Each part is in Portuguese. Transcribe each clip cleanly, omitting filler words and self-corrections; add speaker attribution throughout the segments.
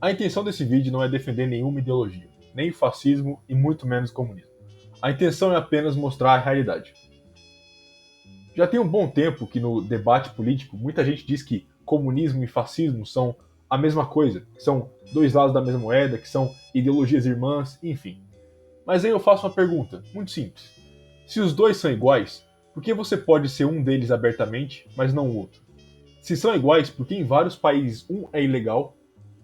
Speaker 1: A intenção desse vídeo não é defender nenhuma ideologia, nem o fascismo e muito menos o comunismo. A intenção é apenas mostrar a realidade. Já tem um bom tempo que no debate político muita gente diz que comunismo e fascismo são a mesma coisa, que são dois lados da mesma moeda, que são ideologias irmãs, enfim. Mas aí eu faço uma pergunta, muito simples. Se os dois são iguais, por que você pode ser um deles abertamente, mas não o outro? Se são iguais, por que em vários países um é ilegal,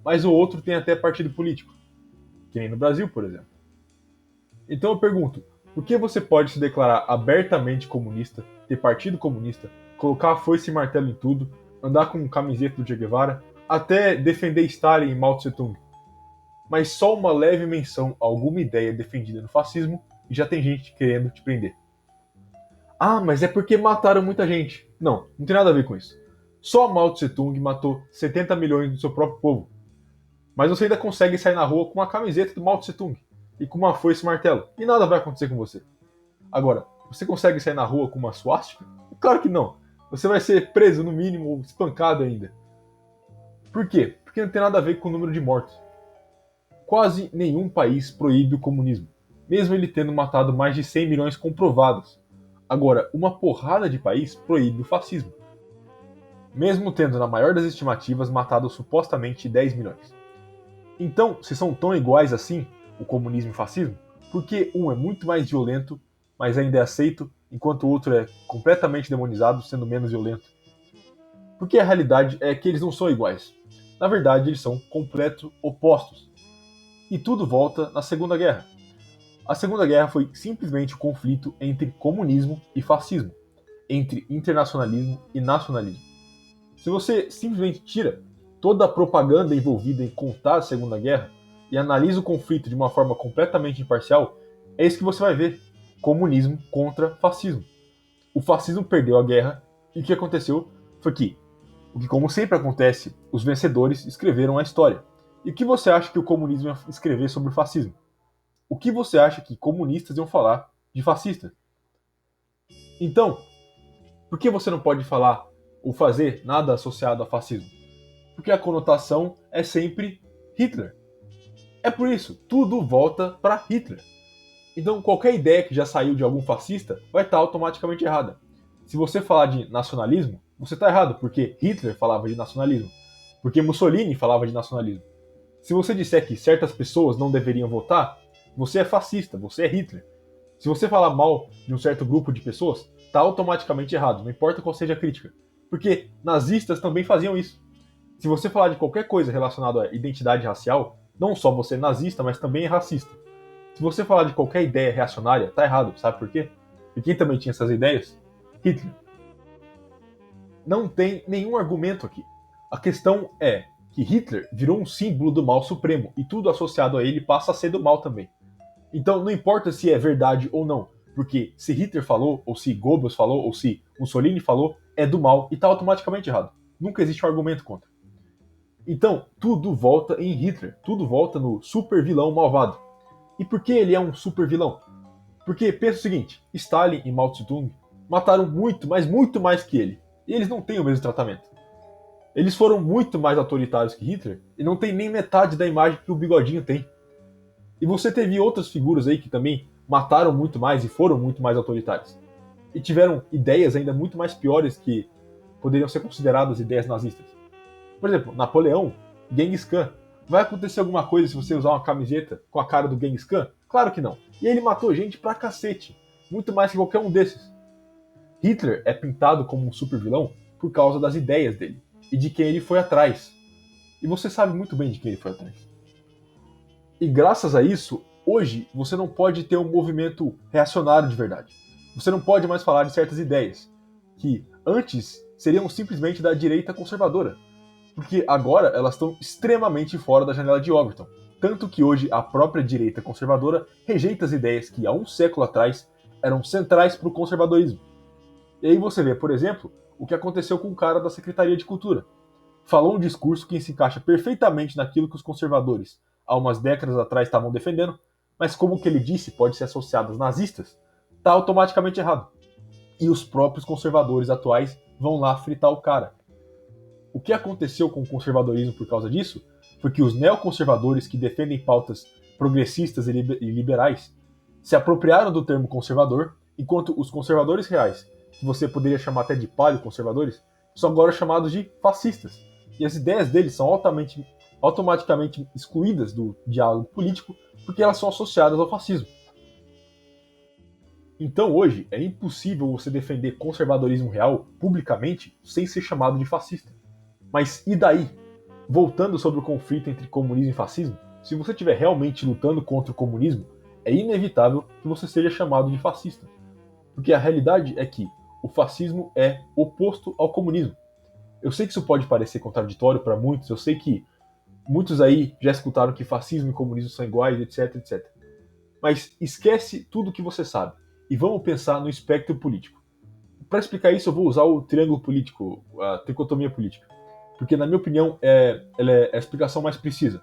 Speaker 1: mas o outro tem até partido político? Que nem no Brasil, por exemplo. Então eu pergunto, por que você pode se declarar abertamente comunista, ter partido comunista, colocar a foice e martelo em tudo, andar com camiseta do Che Guevara, até defender Stalin e Mao Tse Tung? Mas só uma leve menção a alguma ideia defendida no fascismo e já tem gente querendo te prender. Ah, mas é porque mataram muita gente. Não, não tem nada a ver com isso. Só Mao Tse Tung matou 70 milhões do seu próprio povo. Mas você ainda consegue sair na rua com uma camiseta do Mao Tse Tung e com uma foice e martelo, e nada vai acontecer com você. Agora, você consegue sair na rua com uma suástica? Claro que não. Você vai ser preso no mínimo ou espancado ainda. Por quê? Porque não tem nada a ver com o número de mortos. Quase nenhum país proíbe o comunismo, mesmo ele tendo matado mais de 100 milhões comprovados. Agora, uma porrada de país proíbe o fascismo, mesmo tendo, na maior das estimativas, matado supostamente 10 milhões. Então, se são tão iguais assim, o comunismo e o fascismo, por que um é muito mais violento, mas ainda é aceito, enquanto o outro é completamente demonizado, sendo menos violento? Porque a realidade é que eles não são iguais. Na verdade, eles são completos opostos. E tudo volta na Segunda Guerra. A Segunda Guerra foi simplesmente o conflito entre comunismo e fascismo, entre internacionalismo e nacionalismo. Se você simplesmente tira toda a propaganda envolvida em contar a Segunda Guerra e analisa o conflito de uma forma completamente imparcial, é isso que você vai ver: comunismo contra fascismo. O fascismo perdeu a guerra e o que aconteceu foi que, como sempre acontece, os vencedores escreveram a história. E o que você acha que o comunismo ia escrever sobre o fascismo? O que você acha que comunistas iam falar de fascista? Então, por que você não pode falar ou fazer nada associado a fascismo? Porque a conotação é sempre Hitler. É por isso, tudo volta para Hitler. Então, qualquer ideia que já saiu de algum fascista vai estar automaticamente errada. Se você falar de nacionalismo, você está errado, porque Hitler falava de nacionalismo, porque Mussolini falava de nacionalismo. Se você disser que certas pessoas não deveriam votar, você é fascista, você é Hitler. Se você falar mal de um certo grupo de pessoas, está automaticamente errado, não importa qual seja a crítica. Porque nazistas também faziam isso. Se você falar de qualquer coisa relacionada à identidade racial, não só você é nazista, mas também é racista. Se você falar de qualquer ideia reacionária, tá errado, sabe por quê? E quem também tinha essas ideias? Hitler. Não tem nenhum argumento aqui. A questão é que Hitler virou um símbolo do mal supremo e tudo associado a ele passa a ser do mal também. Então não importa se é verdade ou não, porque se Hitler falou, ou se Goebbels falou, ou se Mussolini falou, é do mal e está automaticamente errado. Nunca existe um argumento contra. Então tudo volta em Hitler, tudo volta no super vilão malvado. E por que ele é um super vilão? Porque pensa o seguinte, Stalin e Mao Tse Tung mataram muito, mas muito mais que ele. E eles não têm o mesmo tratamento. Eles foram muito mais autoritários que Hitler e não tem nem metade da imagem que o Bigodinho tem. E você teve outras figuras aí que também mataram muito mais e foram muito mais autoritárias. E tiveram ideias ainda muito mais piores que poderiam ser consideradas ideias nazistas. Por exemplo, Napoleão, Genghis Khan. Vai acontecer alguma coisa se você usar uma camiseta com a cara do Genghis Khan? Claro que não. E ele matou gente pra cacete. Muito mais que qualquer um desses. Hitler é pintado como um super vilão por causa das ideias dele. E de quem ele foi atrás. E você sabe muito bem de quem ele foi atrás. E graças a isso, hoje você não pode ter um movimento reacionário de verdade. Você não pode mais falar de certas ideias, que antes seriam simplesmente da direita conservadora. Porque agora elas estão extremamente fora da janela de Overton. Tanto que hoje a própria direita conservadora rejeita as ideias que há um século atrás eram centrais para o conservadorismo. E aí você vê, por exemplo, o que aconteceu com o cara da Secretaria de Cultura. Falou um discurso que se encaixa perfeitamente naquilo que os conservadores há umas décadas atrás estavam defendendo, mas como o que ele disse pode ser associado aos nazistas, está automaticamente errado. E os próprios conservadores atuais vão lá fritar o cara. O que aconteceu com o conservadorismo por causa disso foi que os neoconservadores que defendem pautas progressistas e liberais se apropriaram do termo conservador, enquanto os conservadores reais, que você poderia chamar até de paleoconservadores, são agora chamados de fascistas. E as ideias deles são automaticamente excluídas do diálogo político porque elas são associadas ao fascismo. Então hoje é impossível você defender conservadorismo real publicamente sem ser chamado de fascista. Mas e daí? Voltando sobre o conflito entre comunismo e fascismo, se você estiver realmente lutando contra o comunismo, é inevitável que você seja chamado de fascista. Porque a realidade é que o fascismo é oposto ao comunismo. Eu sei que isso pode parecer contraditório para muitos, eu sei que muitos aí já escutaram que fascismo e comunismo são iguais, etc, etc. Mas esquece tudo o que você sabe e vamos pensar no espectro político. Para explicar isso, eu vou usar o triângulo político, a tricotomia política, porque na minha opinião ela é a explicação mais precisa.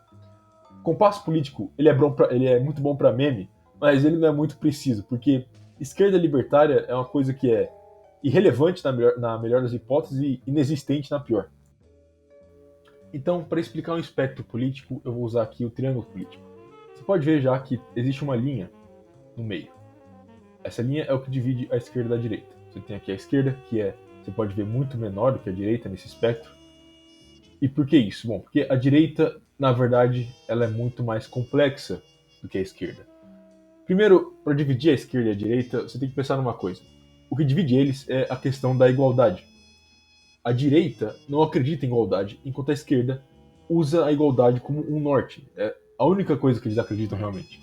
Speaker 1: O compasso político ele é muito bom para meme, mas ele não é muito preciso, porque esquerda libertária é uma coisa que é irrelevante na melhor das hipóteses e inexistente na pior. Então, para explicar um espectro político, eu vou usar aqui o triângulo político. Você pode ver já que existe uma linha no meio. Essa linha é o que divide a esquerda da direita. Você tem aqui a esquerda, você pode ver, muito menor do que a direita nesse espectro. E por que isso? Bom, porque a direita, na verdade, ela é muito mais complexa do que a esquerda. Primeiro, para dividir a esquerda e a direita, você tem que pensar numa coisa. O que divide eles é a questão da igualdade. A direita não acredita em igualdade, enquanto a esquerda usa a igualdade como um norte. É a única coisa que eles acreditam realmente.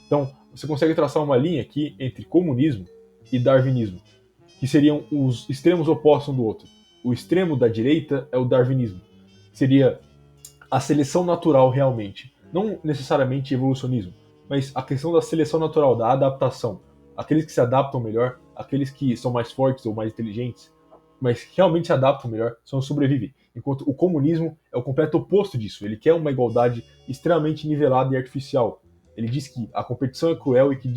Speaker 1: Então, você consegue traçar uma linha aqui entre comunismo e darwinismo, que seriam os extremos opostos um do outro. O extremo da direita é o darwinismo, que seria a seleção natural realmente, não necessariamente evolucionismo, mas a questão da seleção natural, da adaptação. Aqueles que se adaptam melhor, aqueles que são mais fortes ou mais inteligentes, mas realmente se adaptam melhor, são os que sobrevivem. Enquanto o comunismo é o completo oposto disso. Ele quer uma igualdade extremamente nivelada e artificial. Ele diz que a competição é cruel e que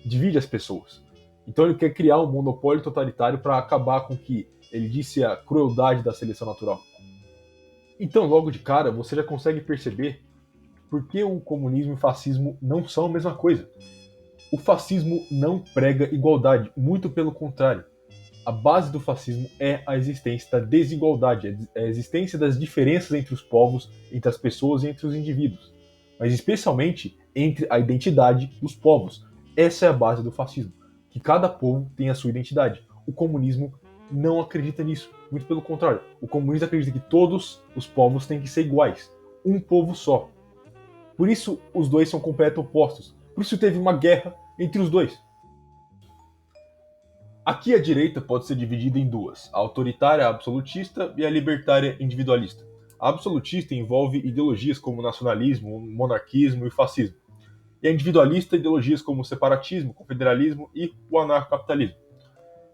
Speaker 1: divide as pessoas. Então ele quer criar um monopólio totalitário para acabar com o que ele disse a crueldade da seleção natural. Então, logo de cara, você já consegue perceber por que o comunismo e o fascismo não são a mesma coisa. O fascismo não prega igualdade, muito pelo contrário. A base do fascismo é a existência da desigualdade, a existência das diferenças entre os povos, entre as pessoas e entre os indivíduos, mas especialmente entre a identidade dos povos. Essa é a base do fascismo, que cada povo tem a sua identidade. O comunismo não acredita nisso, muito pelo contrário. O comunismo acredita que todos os povos têm que ser iguais, um povo só. Por isso, os dois são completos opostos. Por isso teve uma guerra entre os dois. Aqui a direita pode ser dividida em duas, a autoritária absolutista e a libertária individualista. A absolutista envolve ideologias como o nacionalismo, o monarquismo e o fascismo. E a individualista, ideologias como o separatismo, o confederalismo e o anarcocapitalismo.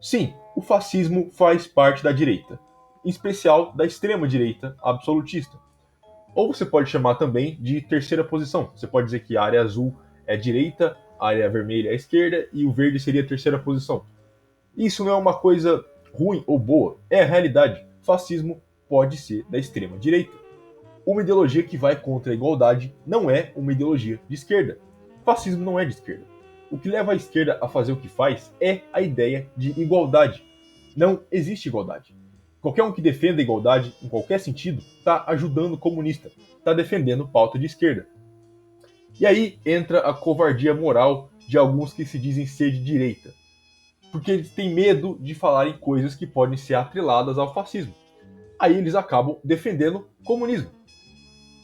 Speaker 1: Sim, o fascismo faz parte da direita, em especial da extrema-direita absolutista. Ou você pode chamar também de terceira posição. Você pode dizer que a área azul é a direita, a área vermelha é a esquerda e o verde seria a terceira posição. Isso não é uma coisa ruim ou boa, é a realidade. Fascismo pode ser da extrema direita. Uma ideologia que vai contra a igualdade não é uma ideologia de esquerda. Fascismo não é de esquerda. O que leva a esquerda a fazer o que faz é a ideia de igualdade. Não existe igualdade. Qualquer um que defenda a igualdade, em qualquer sentido, está ajudando o comunista, está defendendo pauta de esquerda. E aí entra a covardia moral de alguns que se dizem ser de direita, porque eles têm medo de falar em coisas que podem ser atreladas ao fascismo. Aí eles acabam defendendo o comunismo.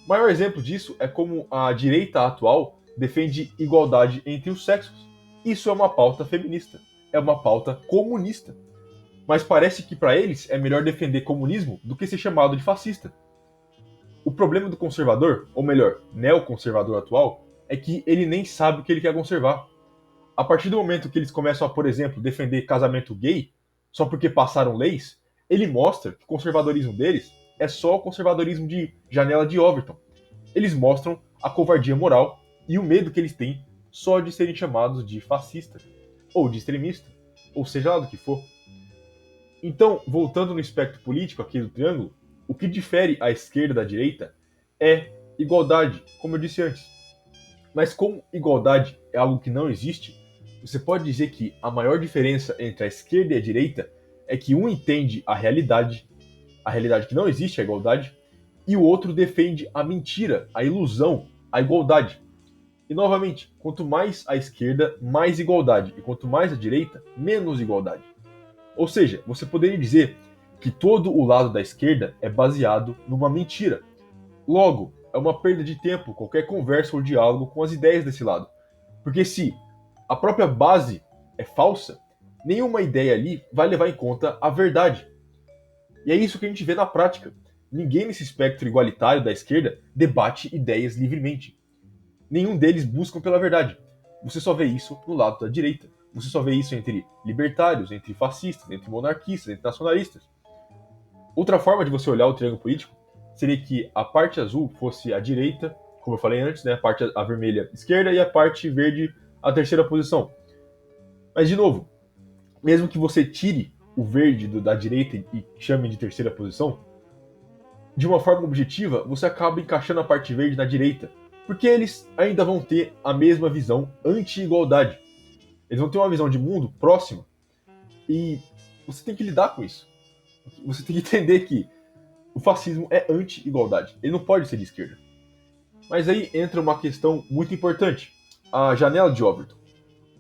Speaker 1: O maior exemplo disso é como a direita atual defende igualdade entre os sexos. Isso é uma pauta feminista, é uma pauta comunista. Mas parece que para eles é melhor defender comunismo do que ser chamado de fascista. O problema do conservador, ou melhor, neoconservador atual, é que ele nem sabe o que ele quer conservar. A partir do momento que eles começam a, por exemplo, defender casamento gay, só porque passaram leis, ele mostra que o conservadorismo deles é só o conservadorismo de janela de Overton. Eles mostram a covardia moral e o medo que eles têm só de serem chamados de fascista, ou de extremista, ou seja lá do que for. Então, voltando no espectro político aqui do triângulo, o que difere a esquerda da direita é igualdade, como eu disse antes. Mas como igualdade é algo que não existe, você pode dizer que a maior diferença entre a esquerda e a direita é que um entende a realidade que não existe, a igualdade, e o outro defende a mentira, a ilusão, a igualdade. E novamente, quanto mais a esquerda, mais igualdade, e quanto mais a direita, menos igualdade. Ou seja, você poderia dizer que todo o lado da esquerda é baseado numa mentira. Logo, é uma perda de tempo qualquer conversa ou diálogo com as ideias desse lado. Porque se a própria base é falsa, nenhuma ideia ali vai levar em conta a verdade. E é isso que a gente vê na prática. Ninguém nesse espectro igualitário da esquerda debate ideias livremente. Nenhum deles busca pela verdade. Você só vê isso no lado da direita. Você só vê isso entre libertários, entre fascistas, entre monarquistas, entre nacionalistas. Outra forma de você olhar o triângulo político seria que a parte azul fosse a direita, como eu falei antes, né, a vermelha esquerda e a parte verde a terceira posição. Mas, de novo, mesmo que você tire o verde da direita e chame de terceira posição, de uma forma objetiva, você acaba encaixando a parte verde na direita, porque eles ainda vão ter a mesma visão anti-igualdade. Eles vão ter uma visão de mundo próxima e você tem que lidar com isso. Você tem que entender que o fascismo é anti-igualdade. Ele não pode ser de esquerda. Mas aí entra uma questão muito importante. A janela de Overton.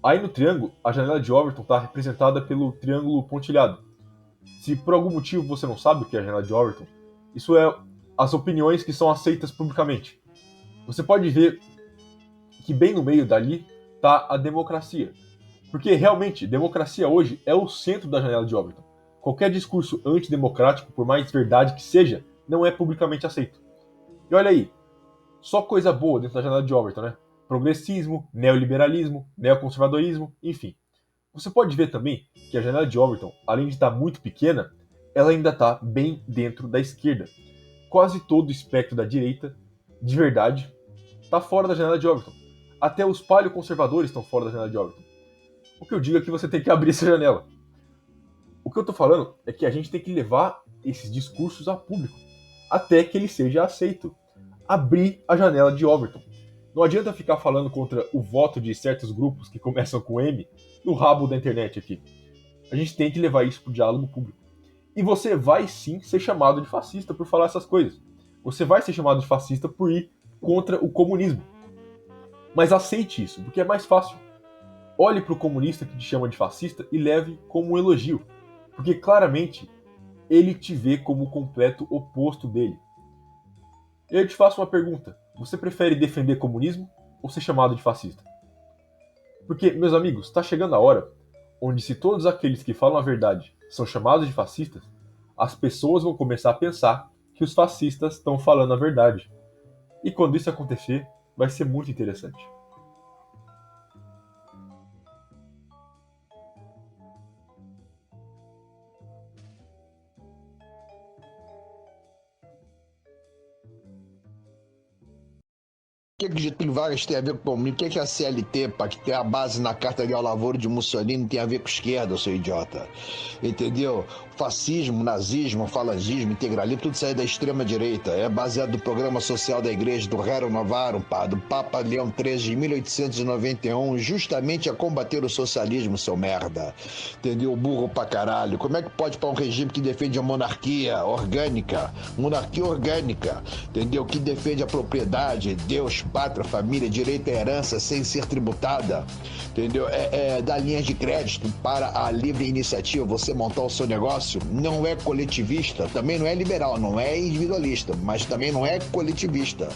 Speaker 1: Aí no triângulo, a janela de Overton está representada pelo triângulo pontilhado. Se por algum motivo você não sabe o que é a janela de Overton, isso é as opiniões que são aceitas publicamente. Você pode ver que bem no meio dali está a democracia. Porque realmente, democracia hoje é o centro da janela de Overton. Qualquer discurso antidemocrático, por mais verdade que seja, não é publicamente aceito. E olha aí, só coisa boa dentro da janela de Overton, né? Progressismo, neoliberalismo, neoconservadorismo, enfim. Você pode ver também que a janela de Overton, além de estar muito pequena, ela ainda está bem dentro da esquerda. Quase todo o espectro da direita, de verdade, está fora da janela de Overton. Até os paleoconservadores estão fora da janela de Overton. O que eu digo é que você tem que abrir essa janela. O que eu estou falando é que a gente tem que levar esses discursos a público, até que ele seja aceito. Abrir a janela de Overton. Não adianta ficar falando contra o voto de certos grupos que começam com M no rabo da internet aqui. A gente tem que levar isso para o diálogo público. E você vai sim ser chamado de fascista por falar essas coisas. Você vai ser chamado de fascista por ir contra o comunismo. Mas aceite isso, porque é mais fácil. Olhe para o comunista que te chama de fascista e leve como um elogio. Porque claramente ele te vê como o completo oposto dele. Eu te faço uma pergunta. Você prefere defender comunismo ou ser chamado de fascista? Porque, meus amigos, está chegando a hora onde se todos aqueles que falam a verdade são chamados de fascistas, as pessoas vão começar a pensar que os fascistas estão falando a verdade. E quando isso acontecer, vai ser muito interessante.
Speaker 2: O que que Getúlio Vargas tem a ver com o comunismo? O que que a CLT, pá, que tem a base na Carta de Lavoro de Mussolini, tem a ver com esquerda, seu idiota? Entendeu? Fascismo, nazismo, falangismo, integralismo, tudo isso aí é da extrema-direita. É baseado no programa social da igreja do Rero Novarum, pá, do Papa Leão XIII, de 1891, justamente a combater o socialismo, seu merda. Entendeu? Burro pra caralho. Como é que pode para um regime que defende a monarquia orgânica, entendeu? Que defende a propriedade, Deus, pátria, família, direito à herança sem ser tributada, entendeu? Dar linhas de crédito para a livre iniciativa, você montar o seu negócio, não é coletivista, também não é liberal, não é individualista, mas também não é coletivista.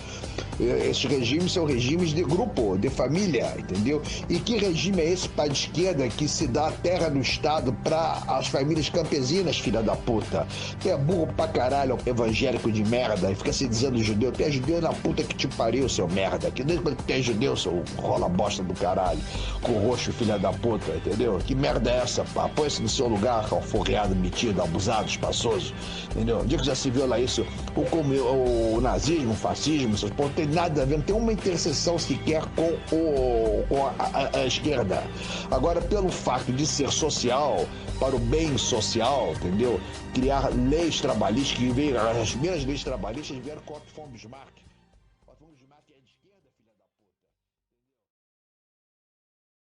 Speaker 2: Esses regimes são regimes de grupo, de família, entendeu? E que regime é esse para a esquerda que se dá a terra do Estado para as famílias campesinas, filha da puta? Tu é burro pra caralho, evangélico de merda, e fica se dizendo judeu. Tu é judeu na puta que te pariu, seu merda. Que desde quando tu é judeu, seu rola bosta do caralho, com roxo, filha da puta, entendeu? Que merda é essa, pá? Põe-se no seu lugar, alforreado, metido, abusado, espaçoso, entendeu? O dia que já se viu lá isso, o nazismo, o fascismo, essas porra, tem nada a ver, não tem uma interseção sequer com a esquerda. Agora, pelo fato de ser social, para o bem social, entendeu? Criar leis trabalhistas, que veio, as primeiras leis trabalhistas vieram com Otto von Bismarck. Tá falando de máquina de esquerda, filho?